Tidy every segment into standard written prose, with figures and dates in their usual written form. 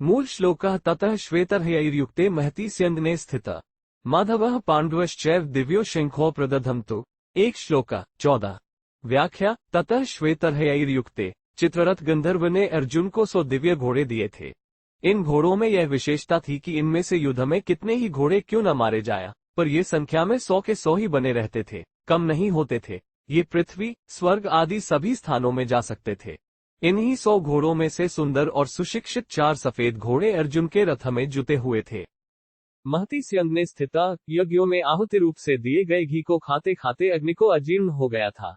मूल श्लोकः ततः श्वेतर्हयैर्युक्ते महती स्यन्दने स्थितः माधवः पाण्डवश्चैव दिव्यो शंखो प्रदधन्तु। एक श्लोक 14। व्याख्या ततः श्वेतर्हयैर्युक्ते चित्ररथ गंधर्व ने अर्जुन को 100 दिव्य घोड़े दिए थे। इन घोड़ों में यह विशेषता थी कि इनमें से युद्ध में कितने ही घोड़े क्यों न मारे जाया, पर ये संख्या में 100 के 100 ही बने रहते थे, कम नहीं होते थे। ये पृथ्वी, स्वर्ग आदि सभी स्थानों में जा सकते थे। इन्हीं 100 घोड़ों में से सुंदर और सुशिक्षित 4 सफेद घोड़े अर्जुन के रथ में जुटे हुए थे। महती स्यन्दने स्थिता, यज्ञों में आहुति रूप से दिए गए घी को खाते खाते अग्नि को अजीर्ण हो गया था।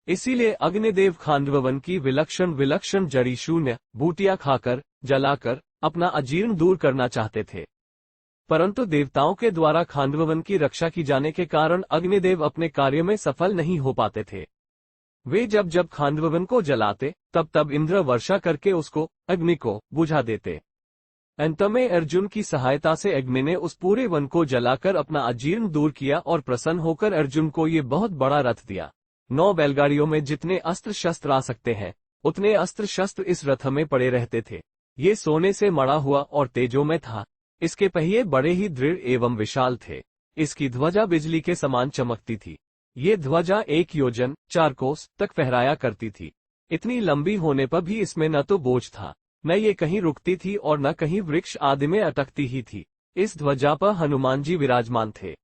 इसीलिए अग्निदेव खांडववन की विलक्षण विलक्षण जड़ी शून्य बूटियां खाकर जलाकर अपना अजीर्ण दूर करना चाहते थे, परंतु देवताओं के द्वारा खांडववन की रक्षा की जाने के कारण अग्निदेव अपने कार्य में सफल नहीं हो पाते थे। वे जब जब खांडववन को जलाते तब तब इंद्र वर्षा करके उसको अग्नि को बुझा देते। अंत में अर्जुन की सहायता से अग्नि ने उस पूरे वन को जलाकर अपना अजीर्ण दूर किया और प्रसन्न होकर अर्जुन को ये बहुत बड़ा रथ दिया। 9 बैलगाड़ियों में जितने अस्त्र शस्त्र आ सकते हैं उतने अस्त्र शस्त्र इस रथ में पड़े रहते थे। ये सोने से मड़ा हुआ और तेजों में था। इसके पहिए बड़े ही दृढ़ एवं विशाल थे। इसकी ध्वजा बिजली के समान चमकती थी। ये ध्वजा 1 योजन 4 कोस तक फहराया करती थी। इतनी लंबी होने पर भी इसमें न तो बोझ था, न ये कहीं रुकती थी और न कहीं वृक्ष आदि में अटकती ही थी। इस ध्वजा पर हनुमान जी विराजमान थे।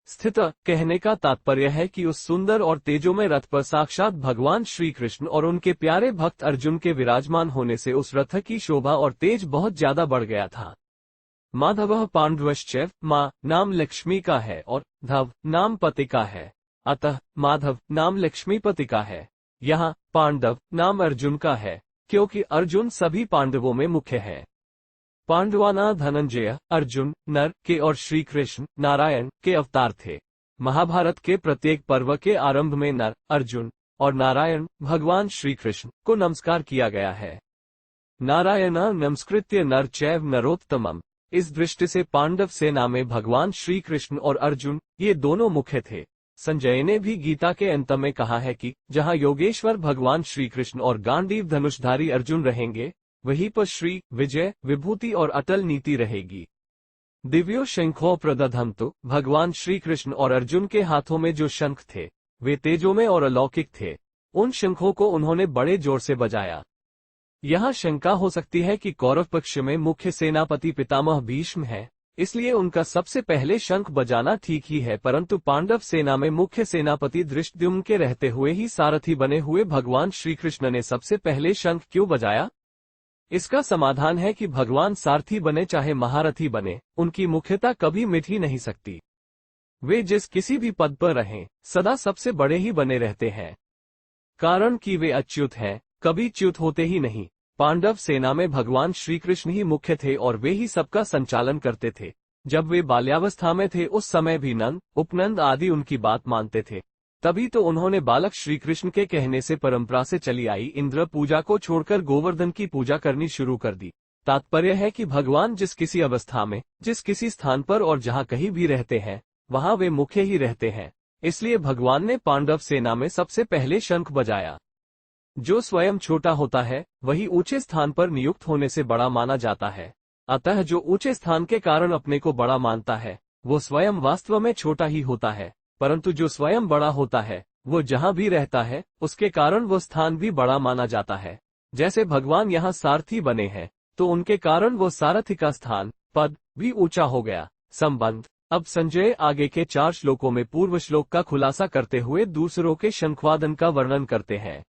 स्थित कहने का तात्पर्य है कि उस सुंदर और तेजोमय रथ पर साक्षात भगवान श्री कृष्ण और उनके प्यारे भक्त अर्जुन के विराजमान होने से उस रथ की शोभा और तेज बहुत ज्यादा बढ़ गया था। माधवः पाण्डवश्चैव, माँ नाम लक्ष्मी का है और धव नाम पति का है, अतः माधव नाम लक्ष्मीपति का है। यहाँ पांडव नाम अर्जुन का है क्योंकि अर्जुन सभी पांडवों में मुख्य है। पांडवाना धनंजय, अर्जुन नर के और श्री कृष्ण नारायण के अवतार थे। महाभारत के प्रत्येक पर्व के आरंभ में नर अर्जुन और नारायण भगवान श्री कृष्ण को नमस्कार किया गया है। नारायण नमस्कृत्य नर चैव नरोत्तमम। इस दृष्टि से पांडव सेना में भगवान श्री कृष्ण और अर्जुन ये दोनों मुख्य थे। संजय ने भी गीता के अंत में कहा है कि जहाँ योगेश्वर भगवान श्री कृष्ण और गांडीव धनुषधारी अर्जुन रहेंगे वहीं पर श्री विजय विभूति और अटल नीति रहेगी। दिव्यो शंखो प्रदधन्तु, भगवान श्री कृष्ण और अर्जुन के हाथों में जो शंख थे वे तेजोमय और अलौकिक थे। उन शंखों को उन्होंने बड़े जोर से बजाया। यहाँ शंका हो सकती है कि कौरव पक्ष में मुख्य सेनापति पितामह भीष्म है, इसलिए उनका सबसे पहले शंख बजाना ठीक ही है, परंतु पांडव सेना में मुख्य सेनापति धृष्टद्युम्न के रहते हुए ही सारथी बने हुए भगवान श्री कृष्ण ने सबसे पहले शंख क्यों बजाया? इसका समाधान है कि भगवान सारथी बने चाहे महारथी बने, उनकी मुख्यता कभी मिट ही नहीं सकती। वे जिस किसी भी पद पर रहें सदा सबसे बड़े ही बने रहते हैं, कारण कि वे अच्युत हैं, कभी च्युत होते ही नहीं। पांडव सेना में भगवान श्री कृष्ण ही मुख्य थे और वे ही सबका संचालन करते थे। जब वे बाल्यावस्था में थे उस समय भी नंद उपनंद आदि उनकी बात मानते थे। तभी तो उन्होंने बालक श्री कृष्ण के कहने से परंपरा से चली आई इंद्र पूजा को छोड़कर गोवर्धन की पूजा करनी शुरू कर दी। तात्पर्य है कि भगवान जिस किसी अवस्था में जिस किसी स्थान पर और जहाँ कहीं भी रहते हैं वहाँ वे मुख्य ही रहते हैं। इसलिए भगवान ने पांडव सेना में सबसे पहले शंख बजाया। जो स्वयं छोटा होता है वही ऊंचे स्थान पर नियुक्त होने से बड़ा माना जाता है। अतः जो ऊंचे स्थान के कारण अपने को बड़ा मानता है वो स्वयं वास्तव में छोटा ही होता है, परंतु जो स्वयं बड़ा होता है वो जहाँ भी रहता है उसके कारण वो स्थान भी बड़ा माना जाता है। जैसे भगवान यहाँ सारथी बने हैं तो उनके कारण वो सारथी का स्थान पद भी ऊंचा हो गया। संबंध। अब संजय आगे के 4 श्लोकों में पूर्व श्लोक का खुलासा करते हुए दूसरों के शंखवादन का वर्णन करते हैं।